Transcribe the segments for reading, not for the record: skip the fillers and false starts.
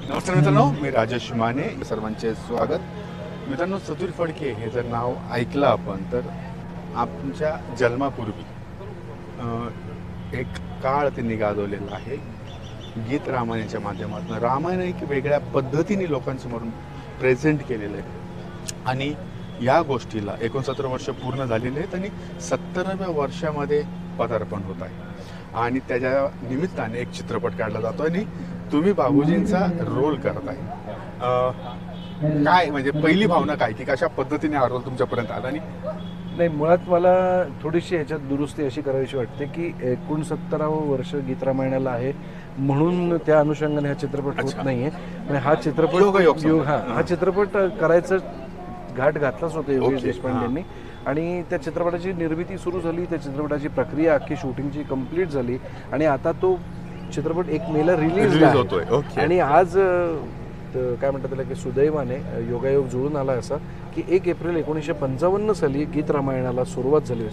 नमस्कार मित्रांनो, मी राजेश माने, सर्वांचे स्वागत. मित्रांनो, चतुर फडके हे जर नाव ऐकलं आपण तर आमच्या जन्मापूर्वी एक काळ त्यांनी गाजवलेला आहे. गीत रामायणाच्या माध्यमातून रामायण एक वेगळ्या पद्धतीने लोकांसमोर प्रेझेंट केलेलं आहे आणि या गोष्टीला 69 वर्ष पूर्ण झालेले आहेत आणि 70व्या वर्षामध्ये पदार्पण होत आहे आणि त्याच्या निमित्ताने एक चित्रपट काढला जातो आणि तुम्ही बाबूजींचा रोल करताय. काय म्हणजे पहिली भावना काय की कशा पद्धतीने हा रोल तुमच्यापर्यंत आला? आणि नाही, मुळात मला थोडीशी याच्यात दुरुस्ती अशी करावीशी वाटते की 69वं वर्ष गीत रामायणाला आहे म्हणून त्या अनुषंगाने हा चित्रपट होत नाहीये. म्हणजे हा चित्रपट हा चित्रपट करायचं घाट घातलाच होता योगेश देशपांडेंनी आणि त्या चित्रपटाची निर्मिती सुरू झाली. त्या चित्रपटाची प्रक्रिया अख्खी शूटिंगची कंप्लीट झाली आणि आता तो चित्रपट 1 मेला रिलीज होतोय. आणि आज काय म्हणतात त्याला की सुदैवाने योगायोग जुळून आला असा की 1 एप्रिल 1955 साली गीत रामायणाला सुरुवात झाली.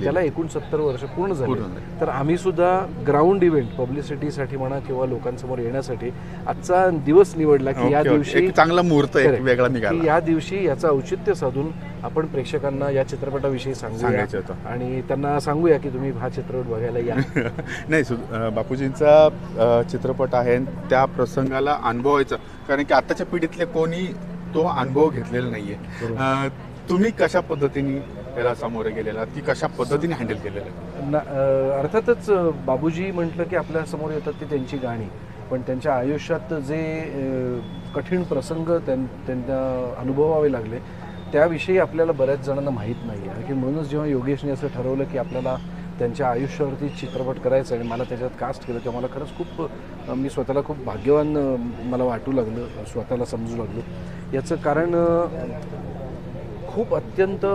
त्याला 69 वर्ष पूर्ण झाली. तर आम्ही सुद्धा ग्राउंड इव्हेंट पब्लिसिटीसाठी म्हणा किंवा लोकांसमोर येण्यासाठी आजचा दिवस निवडला की या दिवशी चांगला मुहूर्त आहे, वेगळा निघाला. या दिवशी याचं औचित्य साधून आपण प्रेक्षकांना या चित्रपटाविषयी सांगायचं होतं आणि त्यांना सांगूया की तुम्ही हा चित्रपट बघायला या. नाही, बापूजींचा चित्रपट आहे, त्या प्रसंगाला अनुभवायचं, कारण की आताच्या पिढीतले कोणी तो अनुभव घेतलेला नाहीये. तुम्ही कशा पद्धतीने त्याला सामोरे गेलेला की कशा पद्धतीने हँडल केलेलं? अर्थातच बाबूजी म्हटलं की आपल्या समोर येतात ती त्यांची गाणी, पण त्यांच्या आयुष्यात जे कठीण प्रसंग त्यांना अनुभवावे लागले त्याविषयी आपल्याला बऱ्याच जणांना माहीत नाही आहे. की म्हणूनच जेव्हा योगेशने असं ठरवलं की आपल्याला त्यांच्या आयुष्यावरती चित्रपट करायचा आणि मला त्याच्यात कास्ट केलं तेव्हा मला खरंच खूप मी स्वतःला खूप भाग्यवान मला वाटू लागलं, स्वतःला समजू लागलो. याचं कारण खूप अत्यंत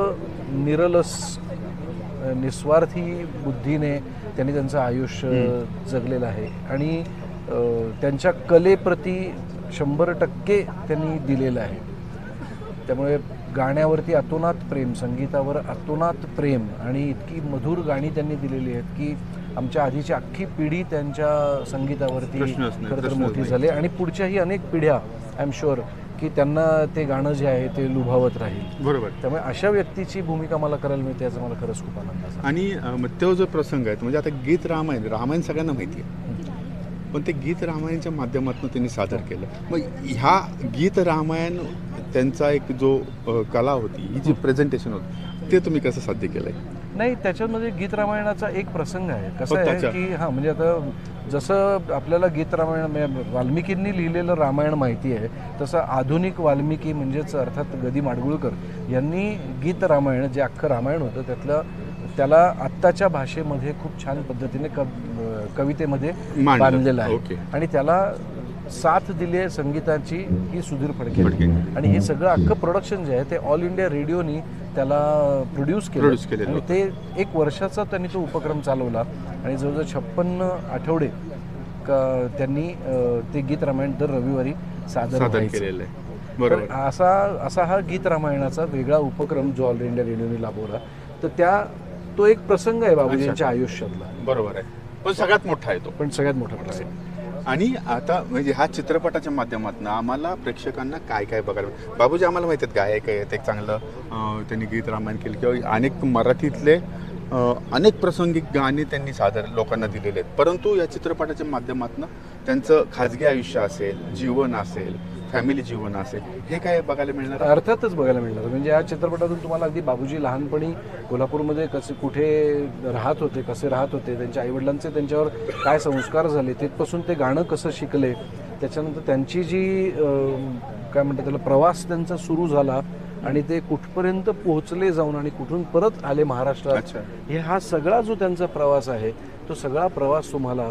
निरलस निस्वार्थी बुद्धीने त्यांनी त्यांचं आयुष्य जगलेलं आहे आणि त्यांच्या कलेप्रती 100% त्यांनी दिलेलं आहे. त्यामुळे गाण्यावरती अतोनात प्रेम, संगीतावर अतोनात प्रेम आणि इतकी मधुर गाणी त्यांनी दिलेली आहेत की आमच्या आधीची अख्खी पिढी त्यांच्या संगीतावरती खरं तर मोठी झाली आणि पुढच्याही अनेक पिढ्या आय एम शुअर की त्यांना ते गाणं जे आहे ते लुभावत राहील. बरोबर. त्यामुळे अशा व्यक्तीची भूमिका मला करायला मिळते याचा मला खरंच खूप आनंद आहे. आणि तो जो प्रसंग आहे म्हणजे आता गीत रामायण सगळ्यांना माहिती आहे, पण ते गीत रामायणच्या माध्यमातून त्यांनी सादर केलं. मग ह्या गीत रामायण त्यांचा एक जो कला होती, ही जी प्रेझेंटेशन होतं, ते तुम्ही कसं साध्य केलंय? नाही, त्याच्यामध्ये गीत रामायणाचा एक प्रसंग आहे. कसं आहे की म्हणजे आता जसं आपल्याला गीत रामायण वाल्मिकींनी लिहिलेलं रामायण माहिती आहे तसं आधुनिक वाल्मिकी म्हणजेच अर्थात गदी माडगुळकर यांनी गीत रामायण जे अख्खं रामायण होतं त्याला आत्ताच्या भाषेमध्ये खूप छान पद्धतीने कवितेमध्ये बांधलेलं आहे आणि त्याला साथ दिली आहे संगीताची ही सुधीर फडके आणि हे सगळं अख्खं प्रोडक्शन जे आहे ते ऑल इंडिया रेडिओनी त्याला प्रोड्यूस केलं आणि ते 1 वर्षाचा त्यांनी तो उपक्रम चालवला आणि जवळजवळ 56 आठवडे त्यांनी ते गीत रामायण दर रविवारी सादर केलेलं आहे. तर असा हा गीत रामायणाचा वेगळा उपक्रम जो ऑल इंडिया रेडिओने राबवला, तर तो एक प्रसंग आहे बाबूजींच्या आयुष्यातला. बरोबर आहे, पण सगळ्यात मोठा आहे तो. सगळ्यात मोठा प्रसंग. आणि आता म्हणजे ह्या चित्रपटाच्या माध्यमातून आम्हाला प्रेक्षकांना काय काय बघायला, बाबूजी आम्हाला माहिती आहेत गायक आहेत, एक चांगलं त्यांनी गीत रामायण केलं किंवा अनेक मराठीतले अनेक प्रासंगिक गाणी त्यांनी सादर लोकांना दिलेले आहेत, परंतु या चित्रपटाच्या माध्यमातून त्यांचं खाजगी आयुष्य असेल, जीवन असेल, फॅमिली जीवन असेल, हे काय बघायला मिळणार? अर्थातच बघायला मिळणार. म्हणजे या चित्रपटातून तुम्हाला अगदी बाबूजी लहानपणी कोल्हापूरमध्ये कुठे राहत होते, कसे राहत होते, त्यांच्या आईवडिलांचे त्यांच्यावर काय संस्कार झाले, तिथपासून ते गाणं कसं शिकले, त्याच्यानंतर त्यांची जी काय म्हणतात त्याला प्रवास त्यांचा सुरू झाला आणि ते कुठपर्यंत पोहोचले जाऊन आणि कुठून परत आले महाराष्ट्रात, हा सगळा जो त्यांचा प्रवास आहे तो सगळा प्रवास तुम्हाला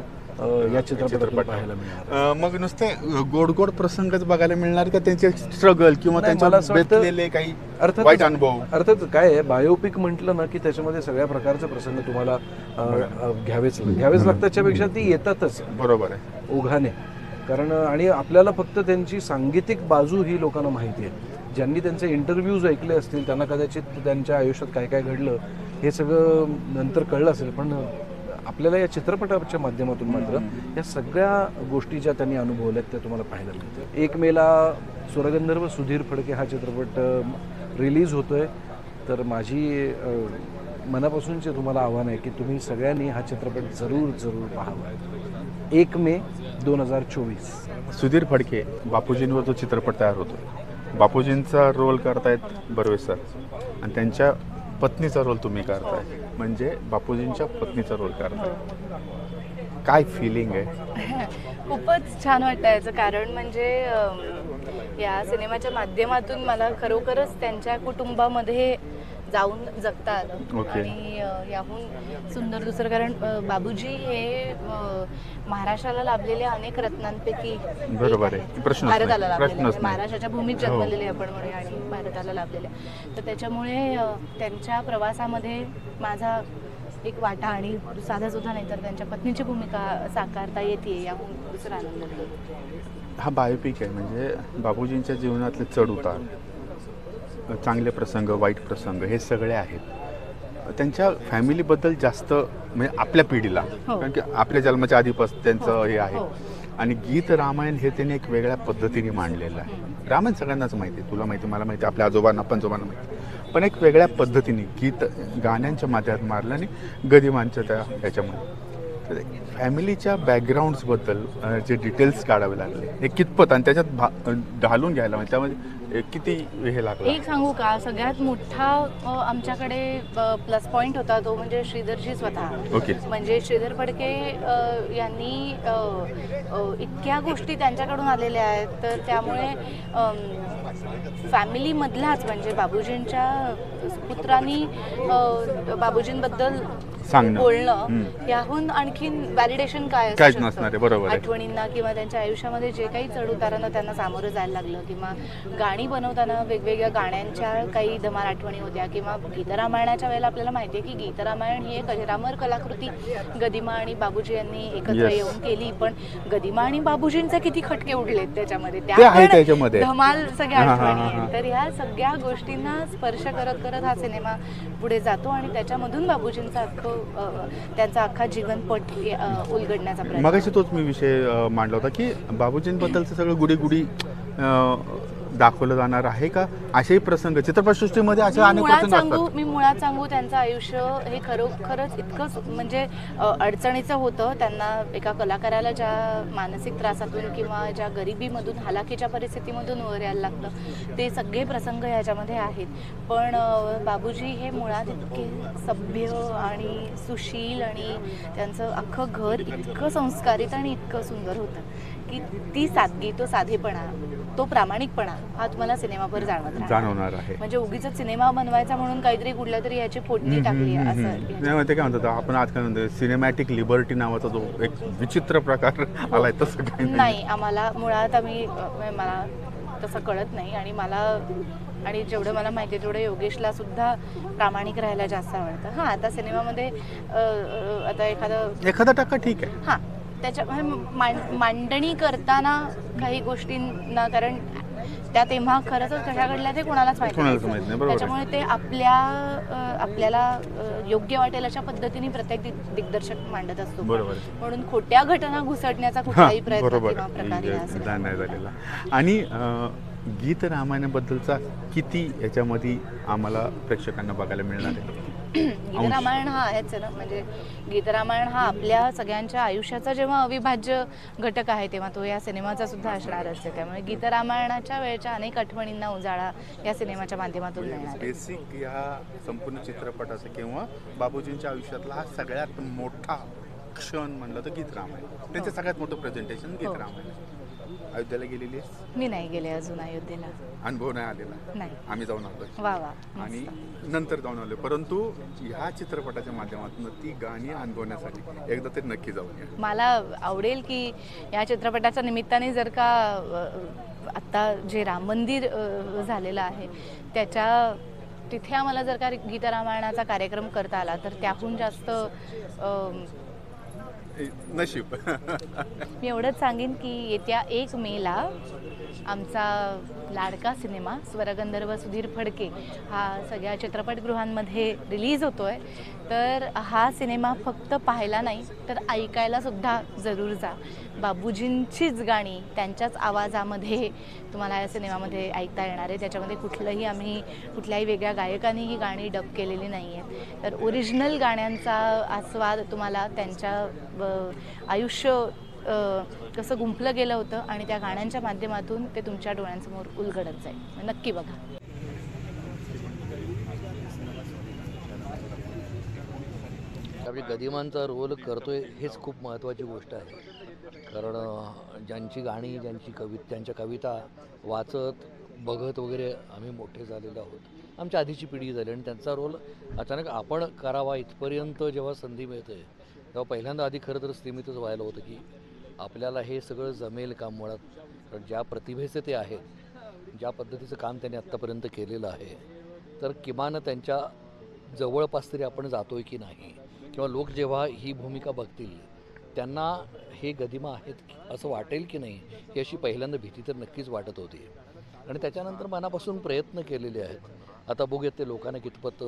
या चित्रपटात पाहायला मिळणार. मग नुसते गोड गोड प्रसंगच बघायला मिळणार का त्यांचे स्ट्रगल किंवा त्यांचे काही वाईट अनुभव? अर्थात काय आहे, बायोपिक म्हटलं ना की त्याच्यामध्ये सगळ्या प्रकारचे प्रसंग तुम्हाला घ्यावेच लागताच्या पेक्षा ती येतातच. बरोबर आहे, ओघाने. कारण आणि आपल्याला फक्त त्यांची सांगीतिक बाजू ही लोकांना माहिती आहे. ज्यांनी त्यांचे इंटरव्ह्यूज ऐकले असतील त्यांना कदाचित त्यांच्या आयुष्यात काय काय घडलं हे सगळं नंतर कळलं असेल, पण आपल्याला या चित्रपटाच्या माध्यमातून मात्र या सगळ्या गोष्टी ज्या त्यांनी अनुभवल्यात त्या तुम्हाला पाहायला मिळतात. 1 मेला स्वरगंधर्व सुधीर फडके हा चित्रपट रिलीज होतोय. तर माझी मनापासूनचे तुम्हाला आव्हान आहे की तुम्ही सगळ्यांनी हा चित्रपट जरूर पाहावा. 1 मे 2024. सुधीर फडके बापूजींवर जो चित्रपट तयार होतो, बापूजींचा रोल करतायत बर्वे सर आणि त्यांच्या पत्नीचा रोल तुम्ही करताय, म्हणजे बापूजींच्या पत्नीचा रोल करताय. काय फिलिंग आहे? खूपच छान वाटतं याचं कारण म्हणजे या सिनेमाच्या माध्यमातून मला खरोखरच त्यांच्या कुटुंबामध्ये जाऊन जगता आलं. आणि याहून सुंदर दुसरं कारण बाबूजी हे महाराष्ट्राला लाभलेले अनेक रत्नांपैकी बरोबर आहे, भारताला लाभलेले, महाराष्ट्राच्या भूमीत जन्मलेले आपण म्हणूया आणि भारताला लाभलेले. तर त्याच्यामुळे त्यांच्या प्रवासामध्ये माझा एक वाटा आणि साधा सुद्धा नाही तर त्यांच्या पत्नीची भूमिका साकारता येते याहून दुसरा आनंद नाही. हा बायोपिक आहे, म्हणजे बाबूजींच्या जीवनातले चढ उतार, चांगले प्रसंग, वाईट प्रसंग हे सगळे आहेत. त्यांच्या फॅमिलीबद्दल जास्त म्हणजे आपल्या पिढीला, कारण की आपल्या जन्माच्या आधीपासून त्यांचं हे आहे. आणि गीत रामायण हे त्यांनी एक वेगळ्या पद्धतीने मांडलेलं आहे. रामायण सगळ्यांनाच माहिती आहे, तुला माहिती, मला माहिती, आपल्या आजोबांना पंजोबांना माहिती, पण एक वेगळ्या पद्धतीने गीत गाण्यांच्या माध्यमात मारलं आणि गदिमांच्या त्या ह्याच्यामुळे फॅमिलीच्या बॅकग्राऊंड्सबद्दल जे डिटेल्स काढावे लागले हे कितपत आणि त्याच्यात ढालून घ्यायला म्हणजे त्यामध्ये किती हे लागलं. एक सांगू का, सगळ्यात मोठा आमच्याकडे प्लस पॉईंट होता तो म्हणजे श्रीधरजी स्वतः. ओके. म्हणजे श्रीधर फडके यांनी इतक्या गोष्टी त्यांच्याकडून आलेल्या आहेत तर त्यामुळे फॅमिलीमधलाच म्हणजे बाबूजींच्या पुत्रांनी बाबूजींबद्दल बोलणं याहून आणखीन व्हॅलिडेशन काय नसणार आहे. बरोबर. आठवणींना किंवा त्यांच्या आयुष्यामध्ये जे काही चढउतारांना त्यांना सामोरं जायला लागलं किंवा गाणी बनवताना वेगवेगळ्या गाण्यांच्या काही धमाल आठवणी होत्या किंवा गीतरामायणाच्या वेळेला आपल्याला माहिती आहे की गीतरामायण ही एक अजरामर कलाकृती गदिमा आणि बाबूजी यांनी एकत्र येऊन केली. पण गदिमा आणि बाबूजींचे किती खटके उडलेत त्याच्यामध्ये, त्या धमाल सगळ्या आठवणी आहेत. तर ह्या सगळ्या गोष्टींना स्पर्श करत करत हा सिनेमा पुढे जातो आणि त्याच्यामधून बाबूजींचा त्यांचा अख्खा जीवनपट उलगडण्याचा प्रयत्न. मगाशी तोच मी विषय मांडला होता की बाबूजींबद्दलचं सगळं गुडी गुडी दाखवलं जाणार आहे का, असेही प्रसंग चित्रपटसृष्टीमध्ये असे अनेक प्रसंग असतात. मी मुळात सांगू त्यांचं आयुष्य हे खरोखरच इतकंच म्हणजे अडचणीचं होतं. त्यांना एका कलाकाराला ज्या मानसिक त्रासातून किंवा ज्या गरिबीमधून हलाखीच्या परिस्थितीमधून वर यायला लागतं ते सगळे प्रसंग ह्याच्यामध्ये आहेत. पण बाबूजी हे मुळात इतके सभ्य आणि सुशील आणि त्यांचं अख्खं घर इतकं संस्कारित आणि इतकं सुंदर होतं की ती सादगी, तो साधेपणा, तो प्रामाणिकपणा हा तुम्हाला सिनेमाभर जाणवणार आहे. म्हणजे उगीच सिनेमा बनवायचा म्हणून काहीतरी कुठल्या तरी याची फोडणी टाकली असं ते काय म्हणतात आपण आजकाल म्हणतो सिनेमॅटिक लिबर्टी नावाचा जो एक विचित्र प्रकार आलाय तसं काही नाही. आम्हाला मुळात मला तसं कळत नाही आणि जेवढं मला माहिती आहे तेवढं योगेशला सुद्धा प्रामाणिक राहायला जास्त आवडतं. हां, आता सिनेमामध्ये आता एखादा टक्का ठीक आहे. हां, त्याच्या मांडणी करताना काही गोष्टींना, कारण त्या तेव्हा खरंच कशा घडल्या ते कोणालाच माहिती नाही. त्याच्यामुळे ते आपल्याला योग्य वाटेल अशा पद्धतीने प्रत्येक दिग्दर्शक मांडत असतो. म्हणून खोट्या घटना घुसडण्याचा कुठलाही प्रयत्न किंवा प्रकार. आणि गीत रामायणाबद्दलचा किती याच्यामध्ये आम्हाला प्रेक्षकांना बघायला मिळणार आहे? गीतरामायण हा आहेच ना, म्हणजे गीतरामायण हा आपल्या सगळ्यांच्या आयुष्याचा जेव्हा अविभाज्य घटक आहे तेव्हा तो या सिनेमाचा सुद्धा असणारच आहे. त्यामुळे गीतरामायणाच्या वेळच्या अनेक आठवणींना उजाळा या सिनेमाच्या माध्यमातून मिळणार. बेसिक या संपूर्ण चित्रपटाचा किंवा बाबूजींच्या आयुष्यातला हा सगळ्यात मोठा क्षण म्हणलं तर गीत रामायण. त्यांचं सगळ्यात मोठं प्रेझेंटेशन गीत रामायण. अयोध्येला गेलेली आहेस? मी नाही गेले अजून अयोध्येला. अनुभव नाही आलेला? नाही. आम्ही जाऊन आलोय. वा वा. आणि नंतर जाऊन आलोय, परंतु ह्या चित्रपटाच्या माध्यमातून ती गाणी अनुभवण्यासाठी एकदा तरी नक्की जाऊया. मला आवडेल की या चित्रपटाच्या निमित्ताने जर का आता जे राम मंदिर झालेलं आहे त्याच्या तिथे आम्हाला जर का गीतरामायणाचा कार्यक्रम करता आला तर त्याहून जास्त नशीब. मी एवढंच सांगेन की येत्या 1 मेला आमचा लाडका सिनेमा स्वरगंधर्व सुधीर फडके हा सगळ्या चित्रपटगृहांमध्ये रिलीज होतो आहे. तर हा सिनेमा फक्त पाहायला नाही तर ऐकायला सुद्धा जरूर जा. बाबूजींचीच गाणी त्यांच्याच आवाजामध्ये तुम्हाला या सिनेमामध्ये ऐकता येणार आहे. त्याच्यामध्ये कुठल्याही वेगळ्या गायकांनी ही गाणी डब केलेली नाही आहेत. तर ओरिजिनल गाण्यांचा आस्वाद तुम्हाला त्यांच्या आयुष्य कसं गुंफलं गेलं होतं आणि त्या गाण्यांच्या माध्यमातून ते तुमच्या डोळ्यांसमोर उलगडत जाईल. नक्की बघा. त्यावेळी गदिमांचा रोल करतोय हेच खूप महत्त्वाची गोष्ट आहे. कारण ज्यांची गाणी त्यांच्या कविता वाचत बघत वगैरे आम्ही मोठे झालेलो आहोत. आमच्या आधीची पिढी झाली आणि त्यांचा रोल अचानक आपण करावा इथपर्यंत जेव्हा संधी मिळते तेव्हा पहिल्यांदा आधी खरं तर स्थिमितच व्हायला होतं की आपल्याला हे सगळं जमेल का मुळात. कारण ज्या प्रतिभेचे ते आहेत, ज्या पद्धतीचं काम त्यांनी आत्तापर्यंत केलेलं आहे, तर किमान त्यांच्या जवळपास तरी आपण जातो आहे की नाही, किंवा लोक जेव्हा ही भूमिका बघतील त्यांना हे गदिमा आहेत असं वाटेल की नाही, ही अशी पहिल्यांदा भीती तर नक्कीच वाटत होती. आणि त्याच्यानंतर मनापासून प्रयत्न केलेले आहेत. आता बघूयात ते लोकांना कितपत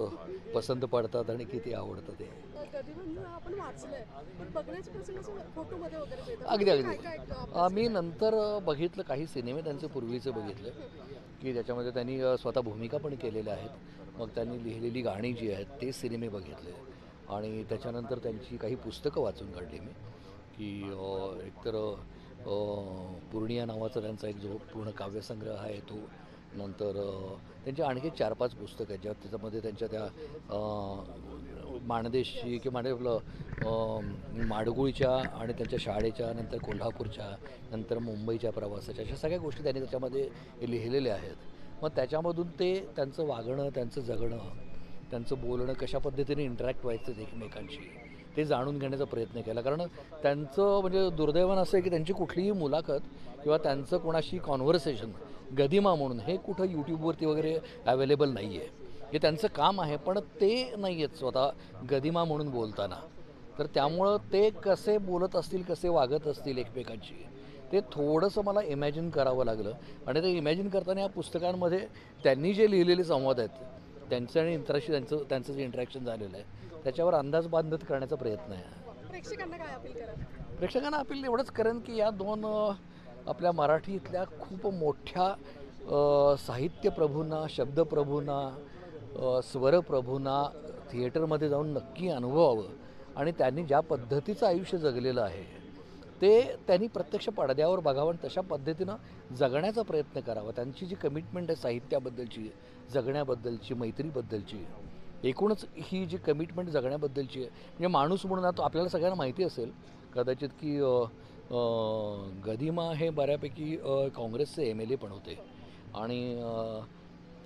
पसंत पडतात आणि किती आवडतं ते. अगदी मी नंतर बघितलं काही सिनेमे त्यांचे पूर्वीचे बघितले की ज्याच्यामध्ये त्यांनी स्वतः भूमिका पण केलेल्या आहेत. मग त्यांनी लिहिलेली गाणी जी आहेत ते सिनेमे बघितले आणि त्याच्यानंतर त्यांची काही पुस्तकं वाचून काढली मी की एकतर पूर्णिया नावाचा त्यांचा एक जो पूर्ण काव्यसंग्रह आहे तो, नंतर त्यांची आणखी 4-5 पुस्तकं आहेत ज्या त्याच्यामध्ये त्यांच्या त्या माणदेशची किंवा आपलं माडगुळच्या आणि त्यांच्या शाळेच्या, नंतर कोल्हापूरच्या, नंतर मुंबईच्या प्रवासाच्या, अशा सगळ्या गोष्टी त्यांनी त्याच्यामध्ये लिहिलेल्या आहेत. मग त्याच्यामधून ते त्यांचं वागणं, त्यांचं जगणं, त्यांचं बोलणं, कशा पद्धतीने इंटरॅक्ट व्हायचं एकमेकांशी ते जाणून घेण्याचा प्रयत्न केला. कारण त्यांचं म्हणजे दुर्दैवानं असं आहे की त्यांची कुठलीही मुलाखत किंवा त्यांचं कोणाशी कॉन्व्हर्सेशन गदिमा म्हणून हे कुठं यूट्यूबवरती वगैरे अवेलेबल नाही आहे. हे त्यांचं काम आहे पण ते नाही आहेत स्वतः गदिमा म्हणून बोलताना. तर त्यामुळं ते कसे बोलत असतील, कसे वागत असतील एकमेकांशी, ते थोडंसं मला इमॅजिन करावं लागलं. आणि ते इमॅजिन करताना या पुस्तकांमध्ये त्यांनी जे लिहिलेले संवाद आहेत त्यांचं आणि इंटरॅक्शन त्यांचं जे इंटरॅक्शन झालेलं आहे त्याच्यावर अंदाज बांधत करण्याचा प्रयत्न आहे. प्रेक्षकांना अपील एवढंच करेन की या 2 आपल्या मराठीतल्या खूप मोठ्या साहित्यप्रभूंना, शब्दप्रभूंना, स्वरप्रभूंना थिएटरमध्ये जाऊन नक्की अनुभवावं आणि त्यांनी ज्या पद्धतीचं आयुष्य जगलेलं आहे ते त्यांनी प्रत्यक्ष पडद्यावर बघावं आणि तशा पद्धतीनं जगण्याचा प्रयत्न करावा. त्यांची जी कमिटमेंट आहे साहित्याबद्दलची, जगण्याबद्दलची, मैत्रीबद्दलची, एकूणच ही जी कमिटमेंट जगण्याबद्दलची आहे. म्हणजे माणूस म्हणून आता आपल्याला सगळ्यांना माहिती असेल कदाचित की गदिमा हे बऱ्यापैकी काँग्रेसचे MLA पण होते आणि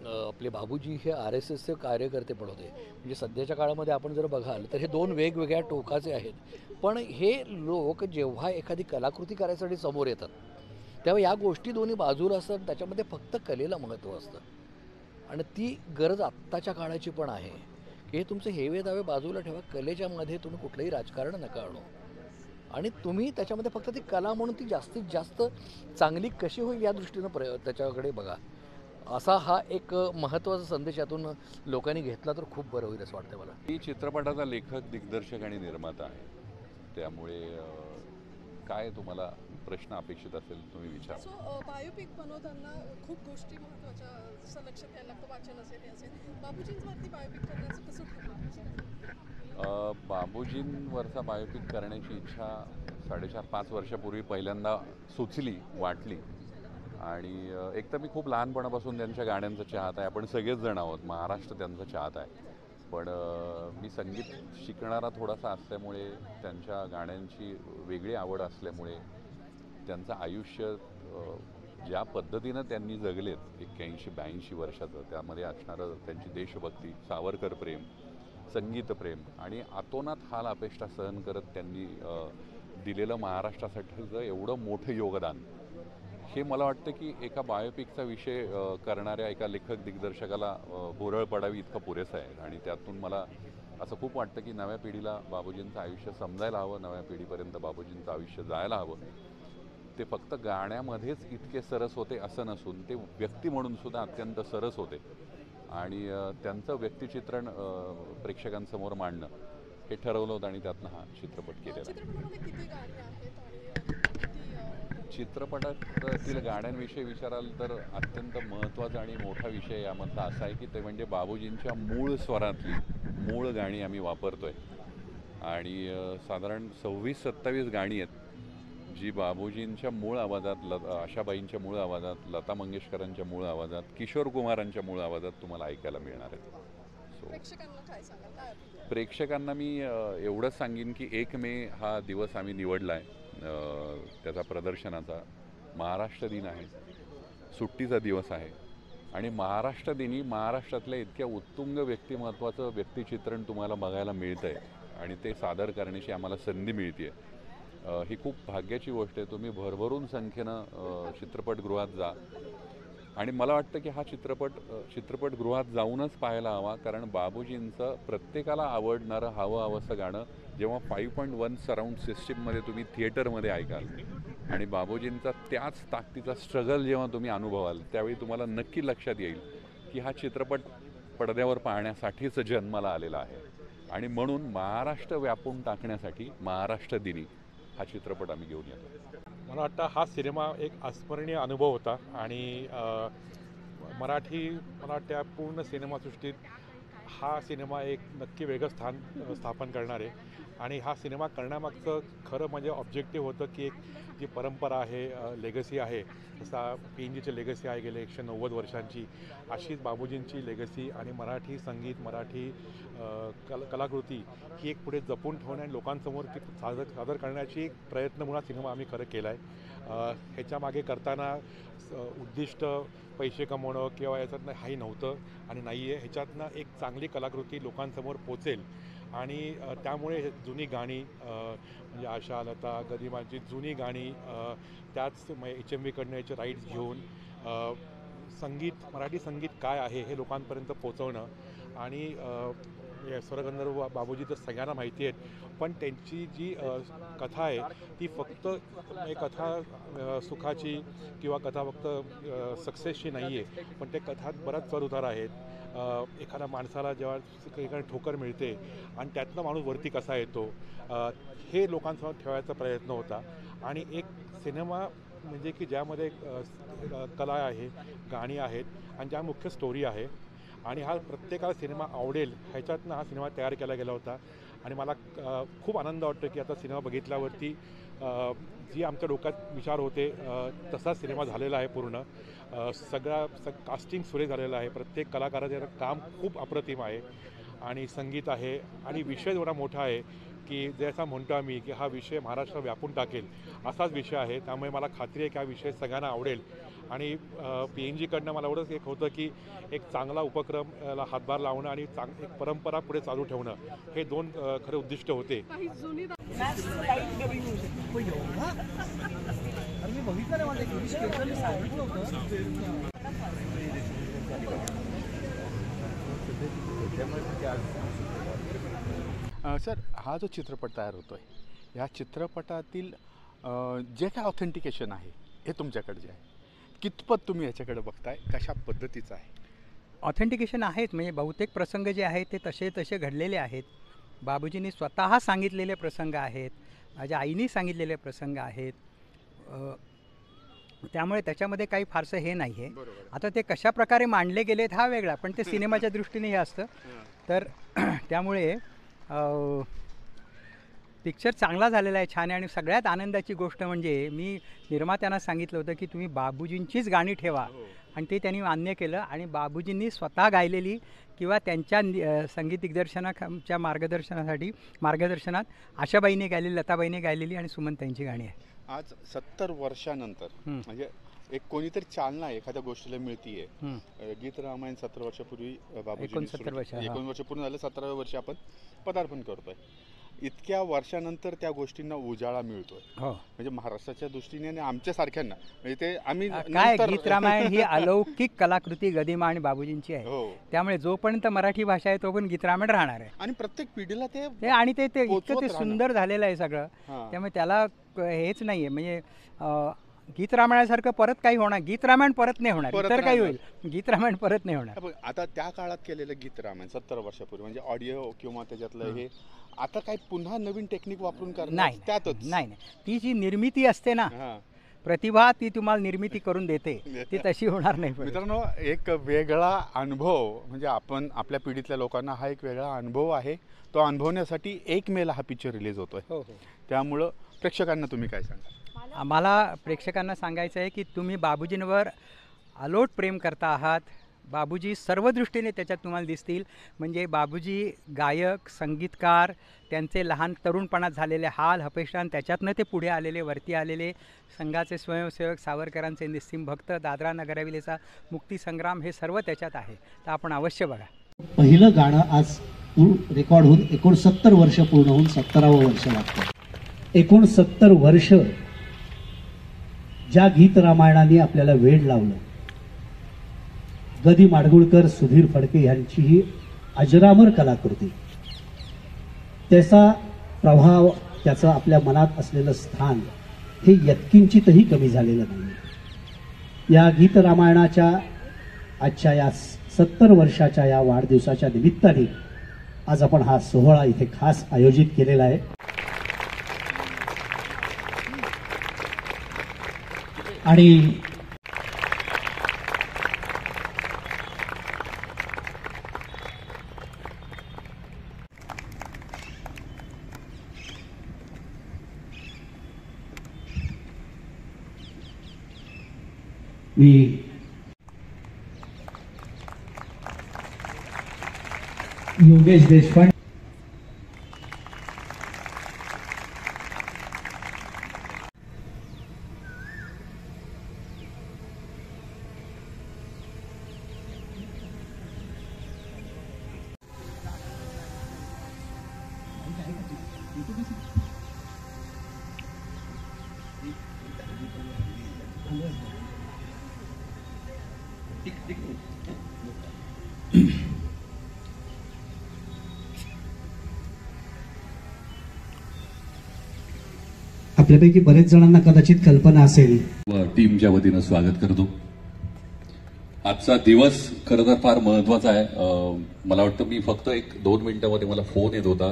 आपले बाबूजी हे RSSचे कार्यकर्ते पण होते. म्हणजे सध्याच्या काळामध्ये आपण जर बघाल तर हे 2 वेगवेगळ्या टोकाचे आहेत. पण हे लोक जेव्हा एखादी कलाकृती करायसाठी समोर येतात तेव्हा या गोष्टी दोन्ही बाजूला असतात. त्याच्यामध्ये फक्त कलेला महत्त्व असतं आणि ती गरज आत्ताच्या काळाची पण आहे की हे तुमचे हेवे दावे बाजूला ठेवा. कलेच्या मध्ये तुम्ही कुठलंही राजकारण नका आणू आणि तुम्ही त्याच्यामध्ये फक्त ती कला म्हणून ती जास्तीत जास्त चांगली कशी होईल या दृष्टीनं त्याच्याकडे बघा. असा हा एक महत्त्वाचा संदेश यातून लोकांनी घेतला तर खूप बरं होईल असं वाटतं मला. मी चित्रपटाचा लेखक, दिग्दर्शक आणि निर्माता आहे. त्यामुळे काय तुम्हाला प्रश्न अपेक्षित असेल तुम्ही विचारा. सो बायोपिक बनवताना खूप गोष्टी महत्त्वाच्या जसं लक्षात घ्यायला लागतं, वाचन असेल हे असेल. बाबूजींवरती बायोपिक करण्याचं कसं ठरलं? बाबूजींवरचा बायोपिक करण्याची इच्छा 4.5-5 वर्षापूर्वी पहिल्यांदा सुचली, वाटली. आणि एक तर मी खूप लहानपणापासून त्यांच्या गाण्यांचा चाहत आहे. आपण सगळेच जण आहोत, महाराष्ट्र त्यांचा चाहत आहे. पण मी संगीत शिकणारा थोडासा असल्यामुळे, त्यांच्या गाण्यांची वेगळी आवड असल्यामुळे, त्यांचं आयुष्य ज्या पद्धतीनं त्यांनी जगलेत 81-82 वर्षाचं, त्यामध्ये असणारं त्यांची देशभक्ती, सावरकर प्रेम, संगीत प्रेम आणि अतोनात हाल अपेष्टा सहन करत त्यांनी दिलेलं महाराष्ट्रासाठीचं एवढं मोठं योगदान, हे मला वाटतं की एका बायोपिकचा विषय करणाऱ्या एका लेखक दिग्दर्शकाला भुरळ पडावी इतकं पुरेसं आहे. आणि त्यातून मला असं खूप वाटतं की नव्या पिढीला बाबूजींचं आयुष्य समजायला हवं, नव्या पिढीपर्यंत बाबूजींचं आयुष्य जायला हवं. ते फक्त गाण्यामध्येच इतके सरस होते असं नसून ते व्यक्ती म्हणून सुद्धा अत्यंत सरस होते आणि त्यांचं व्यक्तिचित्रण प्रेक्षकांसमोर मांडणं हे ठरवलं होतं आणि त्यातनं हा चित्रपट केलेला आहे. चित्रपटामध्ये किती गाणी आहेत आणि किती चित्रपटातील गाण्यांविषयी विचाराल तर अत्यंत महत्त्वाचा आणि मोठा विषय यामधला असा आहे की ते म्हणजे बाबूजींच्या मूळ स्वरातली मूळ गाणी आम्ही वापरतोय आणि साधारण 26-27 गाणी आहेत जी बाबूजींच्या मूळ आवाजात, आशाबाईंच्या मूळ आवाजात, लता मंगेशकरांच्या मूळ आवाजात, किशोर कुमारांच्या मूळ आवाजात तुम्हाला ऐकायला मिळणार आहेत. प्रेक्षकांना काय सांगाल, काय appeal? प्रेक्षकांना मी एवढंच सांगेन की 1 मे हा दिवस आम्ही निवडला आहे त्याचा प्रदर्शनाचा. महाराष्ट्र दिन आहे, सुट्टीचा दिवस आहे आणि महाराष्ट्र दिनी महाराष्ट्रातल्या इतक्या उत्तुंग व्यक्तिमत्वाचं व्यक्तिचित्रण तुम्हाला बघायला मिळतं आहे आणि ते सादर करण्याची आम्हाला संधी मिळते. ही खूप भाग्याची गोष्ट आहे. तुम्ही भरभरून संख्येनं चित्रपटगृहात जा आणि मला वाटतं की हा चित्रपटगृहात जाऊनच पाहायला हवा, कारण बाबूजींचं प्रत्येकाला आवडणारं हवंसं गाणं जेव्हा 5.1 सराउंड सिस्टीममध्ये तुम्ही थिएटरमध्ये ऐकाल आणि बाबूजींचा त्याच ताकदीचा स्ट्रगल जेव्हा तुम्ही अनुभवाल त्यावेळी तुम्हाला नक्की लक्षात येईल की हा चित्रपट पडद्यावर पाहण्यासाठीच जन्माला आलेला आहे आणि म्हणून महाराष्ट्र व्यापून टाकण्यासाठी महाराष्ट्र दिनी हा चित्रपट आम्ही घेऊन येतो. मला वाटतं हा सिनेमा एक अस्मरणीय अनुभव होता आणि मला वाटतं पूर्ण सिनेमासृष्टीत हा सिनेमा एक नक्की वेगळं स्थापन करणार आहे आणि हा सिनेमा करण्यामागचं खरं म्हणजे ऑब्जेक्टिव्ह होतं की एक जी परंपरा आहे, लेगसी आहे, जसा PNGची लेगसी आहे गेले 190 वर्षांची, अशीच बाबूजींची लेगसी आणि मराठी संगीत, मराठी कलाकृती ही एक पुढे जपून ठेवणे आणि लोकांसमोर ती सादर करण्याची एक प्रयत्न म्हणून सिनेमा आम्ही खरं केला आहे. ह्याच्यामागे करताना उद्दिष्ट पैसे कमवणं किंवा याच्यातनं हाही नव्हतं आणि नाही आहे. ह्याच्यातनं एक चांगली कलाकृती लोकांसमोर पोचेल आणि त्यामुळे जुनी गाणी म्हणजे आशा, लता, गदिमांची जुनी गाणी त्याच HMVकडनं याचे राईट्स घेऊन संगीत, मराठी संगीत काय आहे हे लोकांपर्यंत पोचवणं आणि स्वरगंधर्व बाबूजी तर सगळ्यांना माहिती आहेत, पण त्यांची जी कथा आहे ती फक्त एक कथा सुखाची किंवा कथा फक्त सक्सेसची नाही आहे, पण त्या कथात बराच चढ-उतार आहेत. एखाद्या माणसाला जेव्हा एखादी ठोकर मिळते आणि त्यातनं माणूस वरती कसा येतो हे लोकांसमोर ठेवायचा प्रयत्न होता आणि एक सिनेमा म्हणजे की ज्यामध्ये कला आहे, गाणी आहेत आणि ज्या मुख्य स्टोरी आहे आणि हा प्रत्येकाला सिनेमा आवडेल ह्याच्यातनं हा सिनेमा तयार केला गेला होता आणि मला खूप आनंद वाटतो की आता सिनेमा बघितल्यावरती जी आमच्या डोक्यात विचार होते तसाच सिनेमा झालेला आहे. पूर्ण कास्टिंग सुरेख झालेलं आहे. प्रत्येक कलाकाराचं काम खूप अप्रतिम आहे आणि संगीत आहे आणि विषय एवढा मोठा आहे की जसा म्हणतो आम्ही की हा विषय महाराष्ट्र व्यापून टाकेल असाच विषय आहे. त्यामुळे मला खात्री आहे की हा विषय सगळ्यांना आवडेल आणि PNGकडनं मला एवढंच एक होतं की एक चांगला उपक्रमला हातभार लावणं आणि एक परंपरा पुढे चालू ठेवणं हे दोन खरे उद्दिष्ट होते. काही जुनी सर, हा जो चित्रपट तयार होतो आहे, ह्या चित्रपटातील जे काय ऑथेंटिकेशन आहे हे तुमच्याकडे जे आहे, कितपत तुम्ही याच्याकडे बघताय, कशा पद्धतीचं आहे? ऑथेंटिकेशन आहेच, म्हणजे बहुतेक प्रसंग जे आहेत ते तसे घडलेले आहेत. बाबूजींनी स्वतः सांगितलेले प्रसंग आहेत, माझ्या आईनी सांगितलेले प्रसंग आहेत. त्यामुळे त्याच्यामध्ये काही फारसं हे नाही आहे. आता ते कशा प्रकारे मांडले गेलेत हा वेगळा, पण ते सिनेमाच्या दृष्टीने हे असतं. तर त्यामुळे पिक्चर चांगला झालेला आहे, छान आहे. आणि सगळ्यात आनंदाची गोष्ट म्हणजे मी निर्मात्यांना सांगितलं होतं की तुम्ही बाबूजींचीच गाणी ठेवा आणि ते त्यांनी मान्य केलं आणि बाबूजींनी स्वतः गायलेली किंवा त्यांच्या संगीत दिग्दर्शनाच्या मार्गदर्शनात आशाबाईने गायलेली, लताबाईने गायलेली आणि सुमनताईंची गाणी आहे. आज 70 वर्षानंतर म्हणजे एक कोणीतरी चालना एखाद्या गोष्टीला मिळतीये. गीत रामायण 17 वर्षापूर्वी बाबूजी 69 वर्ष 19 वर्ष पूर्ण झालं, 17व्या वर्षी आपण पदार्पण करतोय. इतक्या वर्षानंतर त्या गोष्टींना उजाळा मिळतोय, हो म्हणजे महाराष्ट्राच्या दृष्टीने आणि आमच्या सारख्यांना, म्हणजे ते आम्ही काय नंतर- गीत रामायण ही अलौकिक कलाकृती गदिमा आणि बाबूजींची आहे. हो. त्यामुळे जोपर्यंत मराठी भाषा आहे तोपर्यंत गीत रामायण राहणार आहे. आणि प्रत्येक पिढीला ते आणि ते इतकं पोचवत ते राहणं. सुंदर झालेलं आहे सगळं. हां. त्यामुळे त्याला हेच नाहीये, म्हणजे गीत रामायणासारखं परत काही होणार, गीत रामायण परत नाही होणार, परत इतर काही नाही होईल, गीत रामायण परत नाही होणार. बघ, आता त्या काळात केलेलं गीत रामायण 70 वर्षापूर्वी म्हणजे ऑडिओ किंवा त्याच्यातलं हे आता काही पुन्हा नवीन टेक्निक वापरून करणार नाही त्यातच नाही नाही, ती जी निर्मिती असते ना, हां. प्रतिभा ती तुम्हाला निर्मिती करून देते, ती तशी होणार नाही परत. मित्रांनो, एक वेगळा अनुभव म्हणजे आपण आपल्या पिढीतल्या लोकांना हा एक वेगळा अनुभव आहे, तो अनुभवण्यासाठी 1 मेला हा पिक्चर रिलीज होतोय. हो हो. त्यामुळं प्रेक्षकांना तुम्ही काय सांगा? आम्हाला प्रेक्षकांना सांगायचं आहे की तुम्ही बाबूजींवर अलोट प्रेम करता आहात. बाबूजी सर्व दृष्टीने त्याच्यात तुम्हाला दिसतील. म्हणजे बाबूजी गायक, संगीतकार, त्यांचे लहान तरुणपणात झालेले हाल हपेष्टान, त्याच्यातनं ते पुढे आलेले, वरती आलेले, संघाचे स्वयंसेवक, सावरकरांचे निस्सीम भक्त, दादरा नगरहवेलीचा मुक्तीसंग्राम, हे सर्व त्याच्यात आहे. तर आपण अवश्य बघा. पहिलं गाणं आज रेकॉर्ड होऊन 69 वर्ष पूर्ण होऊन 70वं वर्ष लागतं. 69 वर्ष ज्या गीत रामायणाने आपल्याला वेड लावलं, गदी माडगुळकर, सुधीर फडके यांची ही अजरामर कलाकृती, त्याचा प्रभाव, त्याचं आपल्या मनात असलेलं स्थान हे यत्किंचितही कमी झालेलं नाही. या गीत रामायणाच्या आजच्या या 70 वर्षाच्या या वाढदिवसाच्या निमित्ताने आज आपण हा सोहळा इथे खास आयोजित केलेला आहे. आणि मी योगेश देशपांडे आपल्यापैकी बरेच जणांना कदाचित कल्पना असेल. टीमच्या वतीनं स्वागत करतो. आजचा दिवस खरं तर फार महत्वाचा आहे. मला वाटतं मी फक्त 1-2 मिनिटांमध्ये मला फोन येत होता.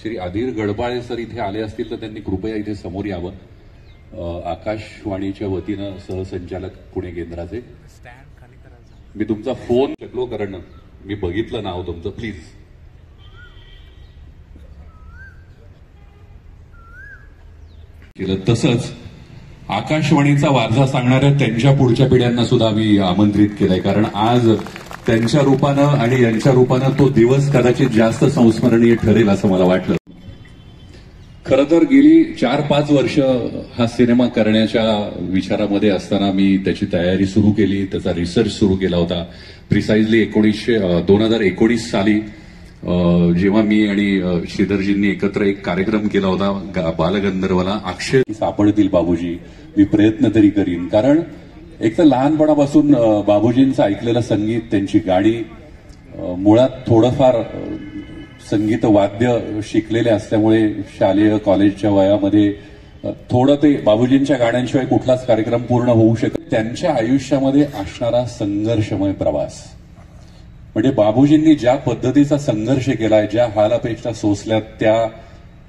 श्री अधीर गडबाळे सर इथे आले असतील तर त्यांनी कृपया इथे समोर यावं. आकाशवाणीच्या वतीनं सहसंचालक पुणे केंद्राचे. मी तुमचा फोन शकलो कारण मी बघितलं नाव तुमचं. प्लीज केलं. तसंच आकाशवाणीचा वारसा सांगणाऱ्या त्यांच्या पुढच्या पिढ्यांना सुद्धा मी आमंत्रित केलंय, कारण आज त्यांच्या रूपानं आणि यांच्या रूपानं तो दिवस कदाचित जास्त संस्मरणीय ठरेल असं मला वाटलं. खरं तर गेली 4-5 वर्ष हा सिनेमा करण्याच्या विचारामध्ये असताना मी त्याची तयारी सुरू केली, त्याचा रिसर्च सुरू केला होता. प्रिसाइजली 2019 साली जेव्हा मी आणि श्रीधरजींनी एकत्र एक कार्यक्रम केला होता बालगंधर्वला. अक्षय सापडतील बाबूजी, मी प्रयत्न तरी करीन, कारण एक तर लहानपणापासून बाबूजींचं ऐकलेलं संगीत, त्यांची गाणी, मुळात थोडंफार संगीत वाद्य शिकलेले असल्यामुळे शालेय कॉलेजच्या वयामध्ये थोडं ते बाबूजींच्या गाण्यांशिवाय कुठलाच कार्यक्रम पूर्ण होऊ शकत. त्यांच्या आयुष्यामध्ये असणारा संघर्षमय प्रवास, म्हणजे बाबूजींनी ज्या पद्धतीचा संघर्ष केलाय, ज्या हालापेक्षा सोसल्यात, त्या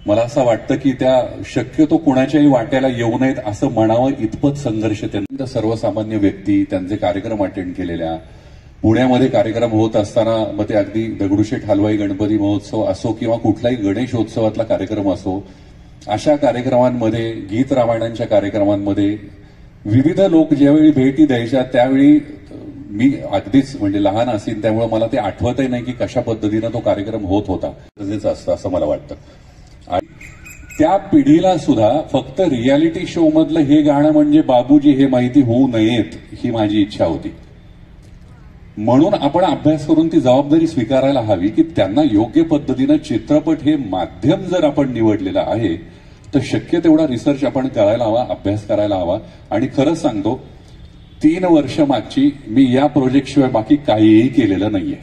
मला असं वाटतं की त्या शक्यतो कुणाच्याही वाट्याला येऊ नयेत असं म्हणावं इतपत संघर्ष त्यांनी. सर्वसामान्य व्यक्ती त्यांचे कार्यक्रम अटेंड केलेल्या, पुण्यामध्ये कार्यक्रम होत असताना मग ते अगदी दगडूशेठ हलवाई गणपती महोत्सव असो किंवा कुठलाही गणेशोत्सवातला कार्यक्रम असो, अशा कार्यक्रमांमध्ये, गीत रामायणांच्या कार्यक्रमांमध्ये विविध लोक ज्यावेळी भेटी द्यायच्या त्यावेळी मी अगदीच म्हणजे लहान असेल, त्यामुळे मला ते आठवतही नाही की कशा पद्धतीनं तो कार्यक्रम होत होता. गरजेचं असतं असं मला वाटतं. आणि त्या पिढीला सुद्धा फक्त रियालिटी शो मधलं हे गाणं म्हणजे बाबूजी हे माहिती होऊ नयेत ही माझी इच्छा होती. म्हणून आपण अभ्यास करून ती जबाबदारी स्वीकारायला हवी की त्यांना योग्य पद्धतीनं चित्रपट हे माध्यम जर आपण निवडलेलं आहे तर शक्य तेवढा रिसर्च आपण करायला हवा, अभ्यास करायला हवा. आणि खरंच सांगतो 3 वर्ष मागची मी या प्रोजेक्टशिवाय बाकी काहीही केलेलं नाहीये,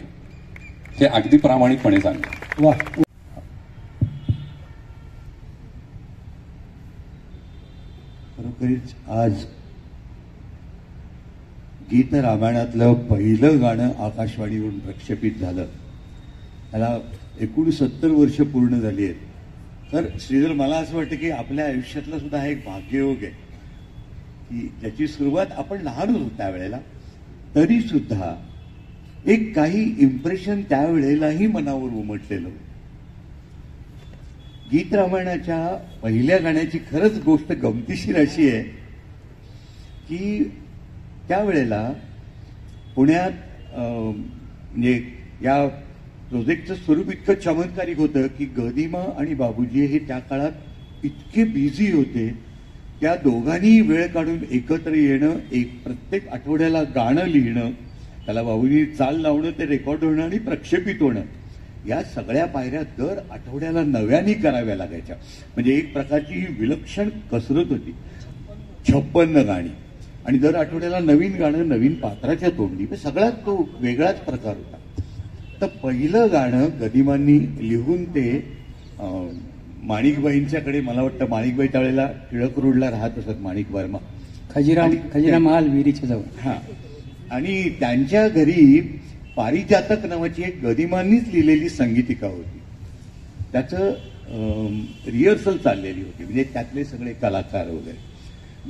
हे अगदी प्रामाणिकपणे सांगतो. वा, खरोखरीच आज गीत रामायणातलं पहिलं गाणं आकाशवाणीवरून प्रक्षेपित झालं. त्याला एकूण 70 वर्ष पूर्ण झाली आहेत. तर श्रीधर, मला असं वाटतं की आपल्या आयुष्यातला सुद्धा हा एक भाग्ययोग आहे की ज्याची सुरुवात आपण लहान होतो त्यावेळेला, तरी सुद्धा एक काही इम्प्रेशन त्यावेळेलाही मनावर उमटलेलं. गीत रामायणाच्या पहिल्या गाण्याची खरंच गोष्ट गमतीशीर अशी आहे की त्यावेळेला पुण्यात म्हणजे या प्रोजेक्टचं स्वरूप इतकं चमत्कारिक होतं की गदिमा आणि बाबूजी हे त्या काळात इतके बिझी होते, त्या दोघांनी वेळ काढून एकत्र येणं, एक प्रत्येक आठवड्याला गाणं लिहिणं, त्याला बाबूजी चाल लावणं, ते रेकॉर्ड होणं आणि प्रक्षेपित होणं, या सगळ्या पायऱ्या दर आठवड्याला नव्याने कराव्या लागायच्या. म्हणजे एक प्रकारची ही विलक्षण कसरत होती. 56 गाणी आणि दर आठवड्याला नवीन गाणं, नवीन पात्राच्या तोंडी, सगळ्यात तो वेगळाच प्रकार होता. तर पहिलं गाणं गदिमांनी लिहून ते माणिकबाईंच्याकडे, मला वाटतं माणिकबाई त्यावेळेला टिळक रोडला राहत असत, माणिक वर्मा, खजिरा महाल विहिरीच्या जवळ. हा, आणि त्यांच्या घरी पारिजातक नावाची एक गदिमांनीच लिहिलेली संगीतिका होती. त्याचं रिहर्सल चाललेली होती, म्हणजे त्यातले सगळे कलाकार वगैरे.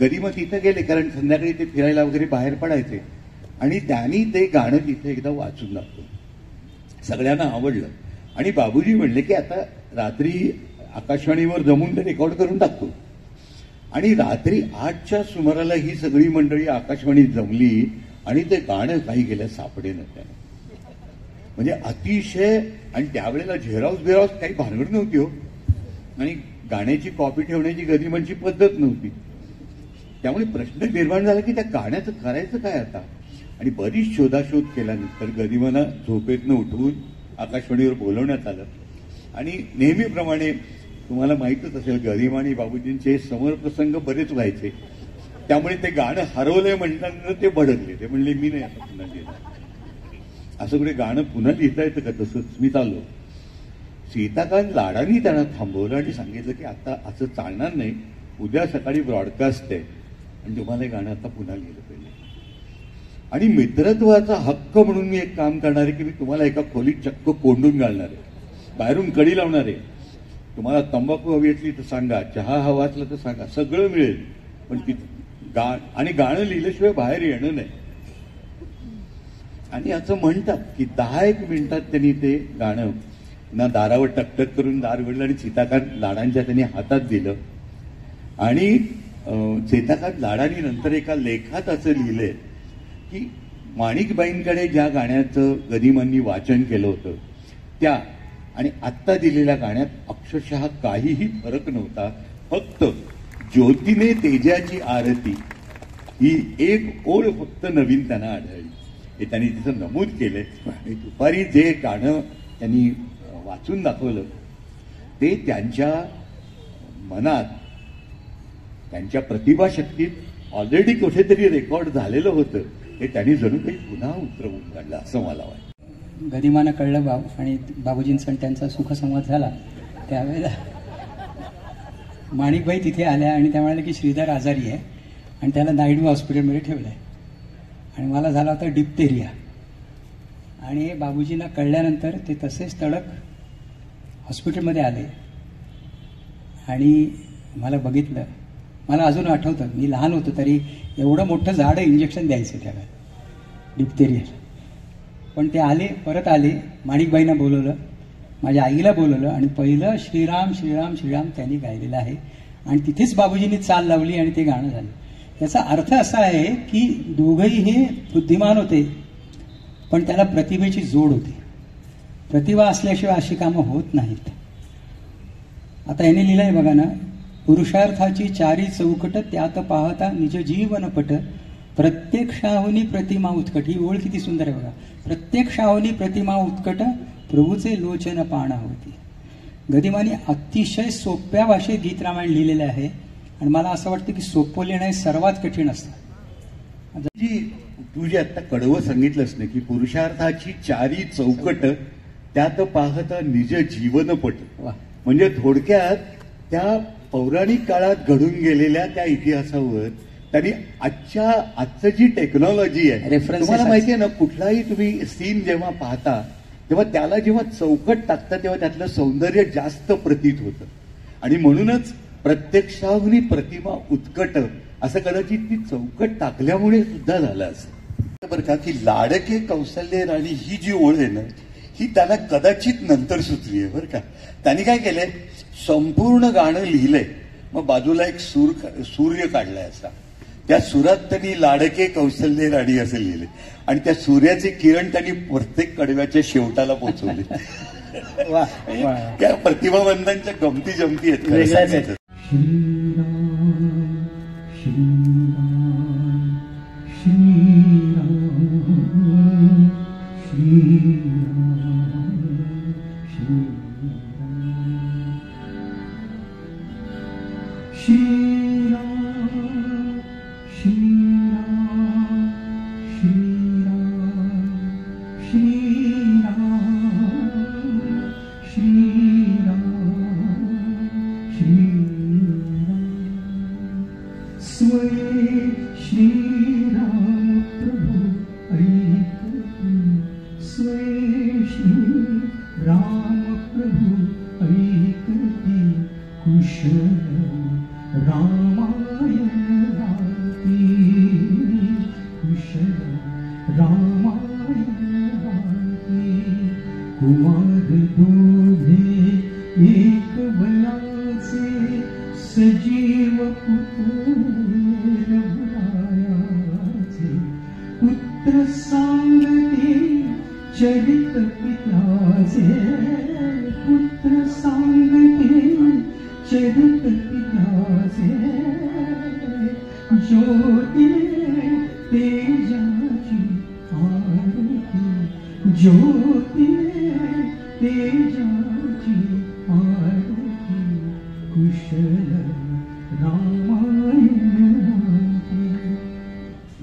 गदिमा तिथं गेले कारण संध्याकाळी ते फिरायला वगैरे बाहेर पडायचे आणि त्यांनी ते गाणं तिथे एकदा वाचून दाखवलं. सगळ्यांना आवडलं आणि बाबूजी म्हणले की आता रात्री आकाशवाणीवर जमून ते रेकॉर्ड करून टाकतो. आणि रात्री 8च्या सुमाराला ही सगळी मंडळी आकाशवाणीत जमली आणि ते गाणं काही गेल्या सापडेना त्यानं. म्हणजे अतिशय, आणि त्यावेळेला झेरॉक्स काही भानगड नव्हती हो, आणि गाण्याची कॉपी ठेवण्याची गदिमांची पद्धत नव्हती. त्यामुळे प्रश्न निर्माण झाला की त्या गाण्याचं करायचं काय आता. आणि बरीच शोधाशोध केल्यानंतर गदिमांना झोपेतनं उठवून आकाशवाणीवर बोलवण्यात आलं. आणि नेहमीप्रमाणे तुम्हाला माहीतच असेल, गदिमा आणि बाबूजींचे समरप्रसंग बरेच व्हायचे, त्यामुळे ते गाणं हरवलंय म्हणताना ते भडकले. ते म्हणले मी नाही आता पुन्हा लिहिलं. असं कुठे गाणं पुन्हा लिहिता येतं का? तसंच मी चाललो. सीताकांत लाडांनी त्यांना थांबवलं आणि सांगितलं की आता असं चालणार नाही, उद्या सकाळी ब्रॉडकास्ट आहे आणि तुम्हाला हे गाणं आता पुन्हा लिहिलं पाहिजे. आणि मित्रत्वाचा हक्क म्हणून मी एक काम करणार आहे की मी तुम्हाला एका खोलीत चक्क कोंडून घालणार आहे, बाहेरून कडी लावणार आहे. तुम्हाला तंबाखू हवी असली तर सांगा, चहा हवा असला तर सांगा, सगळं मिळेल, पण आणि गाणं लिहिल्याशिवाय बाहेर येणं नाही. आणि असं म्हणतात की 10-1 मिनिटात त्यांनी ते गाणं ना दारावर टकटक करून दार उघडलं आणि सीताकांत लाडांच्या त्यांनी हातात दिलं. आणि सीताकांत लाडांनी नंतर एका लेखात असं लिहिलंय की माणिकबाईंकडे ज्या गाण्याचं गदिमांनी वाचन केलं होतं त्या आणि आत्ता दिलेल्या गाण्यात अक्षरशः काहीही फरक नव्हता. फक्त ज्योतीने तेजाची आरती ही एक ओळ फक्त नवीन त्यांना आढळली, हे त्यांनी तिथं नमूद केलंय. आणि दुपारी जे गाणं त्यांनी वाचून दाखवलं ते त्यांच्या मनात, त्यांच्या प्रतिभाशक्तीत ऑलरेडी कुठेतरी रेकॉर्ड झालेलं होतं, हे त्यांनी जणू काही पुन्हा उतरवून काढलं असं मला वाटतं. गदिमानं कळलं आणि बाबूजींचा आणि त्यांचा सुखसंवाद झाला. त्यावेळेला माणिकबाई तिथे आल्या आणि त्या म्हणाल्या की श्रीधर आजारी आहे आणि त्याला नायडू हॉस्पिटलमध्ये ठेवलं आहे आणि मला झाला होता डिप्थेरिया. आणि बाबूजींना कळल्यानंतर ते तसेच तडक हॉस्पिटलमध्ये आले आणि मला बघितलं. मला अजून आठवतं, मी लहान होतो तरी एवढं मोठं जाडं इंजेक्शन द्यायचं त्यावेळेला डिप्थेरियाला. पण ते आले, परत आले, माणिकबाईंना बोलवलं, माझ्या आईला बोलवलं आणि पहिलं श्रीराम श्रीराम श्रीराम त्यांनी गायलेलं आहे. आणि तिथेच बाबूजींनी चाल लावली आणि ते गाणं झालं. याचा अर्थ असा आहे की दोघंही हे बुद्धिमान होते, पण त्याला प्रतिभेची जोड होती. प्रतिभा असल्याशिवाय अशी कामं होत नाहीत. आता याने लिहिलंय बघा ना, पुरुषार्थाची चारी चौकट त्यात पाहता निज जीवन पट, प्रत्यक्षाहुनी प्रतिमा उत्कट, ही ओळ किती सुंदर आहे बघा. प्रत्यक्षाहुनी प्रतिमा उत्कट, प्रभूचे लोचन पाहणा होती. गदिमाने अतिशय सोप्या भाषेत गीत रामायण लिहिलेले आहे आणि मला असं वाटतं की सोपं लिहिणं हे सर्वात कठीण असतं. जी तू जे आता कडवं सांगितलंस ना की पुरुषार्थाची चारी चौकट त्यात पाहता निज जीवनपट, म्हणजे थोडक्यात त्या पौराणिक काळात घडून गेलेल्या त्या इतिहासावर त्यांनी आजचं जी टेक्नॉलॉजी आहे, तुम्हाला माहिती आहे ना, कुठलाही तुम्ही सीन जेव्हा पाहता तेव्हा त्याला जेव्हा चौकट टाकता तेव्हा त्यातलं सौंदर्य जास्त प्रतीत होतं. आणि म्हणूनच प्रत्यक्षाहुनी प्रतिमा उत्कट असं कदाचित ती चौकट टाकल्यामुळे सुद्धा झालं असं बरं का. की लाडके कौशल्य राणी ही जी ओळ आहे ना, ही त्याला कदाचित नंतर सुचली आहे बरं का. त्यांनी काय केलंय, संपूर्ण गाणं लिहिलंय, मग बाजूला एक सूर्य काढलाय असा, त्या सुरात त्यांनी लाडके कौशल्य राणी असं लिहिले आणि त्या सूर्याचे किरण त्यांनी प्रत्येक कडव्याच्या शेवटाला पोहोचवले. त्या प्रतिभावंतांच्या गमती जमती आहेत.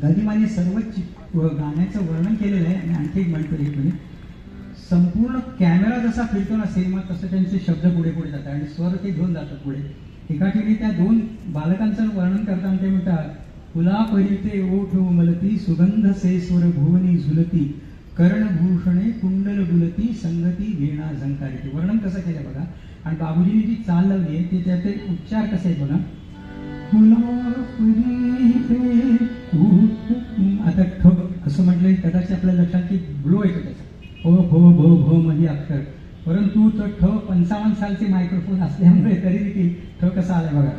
गदिमाने सर्वच गाण्याचं वर्णन केलेलं आहे. आणि आणखी एक म्हणतो एक मिनिट, संपूर्ण कॅमेरा जसा फिरतो ना सिनेमात तसं त्यांचे शब्द पुढे पुढे जातात आणि स्वर ते घेऊन जातात पुढे. एका ठिकाणी त्या दोन बालकांचं वर्णन करताना ते म्हणतात, फुला परिते ओठ उमलती, सुगंध से स्वर भुवनी झुलती, कर्णभूषणे कुंडल डुलती, संगती वीणा झंकारिती. वर्णन कसं केलं बघा. आणि बाबूजींनी जी चाल लावली आहे ते त्याचे उच्चार कसे आहेत बघा. आता ठ असं म्हटलं कदाचित आपल्या लक्षात की ब्लो येतो त्याचा, हो भो भो भो मध्ये अक्षर, परंतु तो ठ 55 सालचे मायक्रोफोन असल्यामुळे तरी देखील ठ कसा आलाय बघा.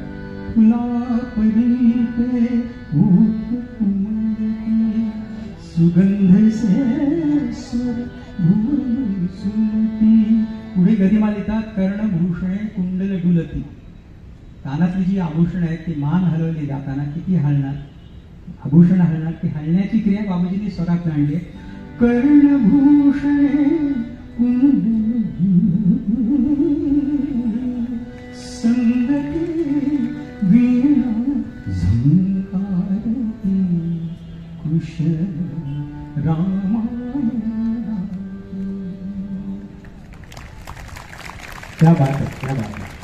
सुगंध पुढे गदिमा लिहितात, कर्णभूषणे कुंडल डुलती. कानातली जी आभूषण आहेत ती मान हलवली जाताना किती हलणार, आभूषण हलणार, ती हलण्याची क्रिया बाबूजींनी स्वरात आणली. कर्णभूषणे कुंडल संगती वीणा झंकारती, कुशल रामायण. क्या बात है, क्या बात है.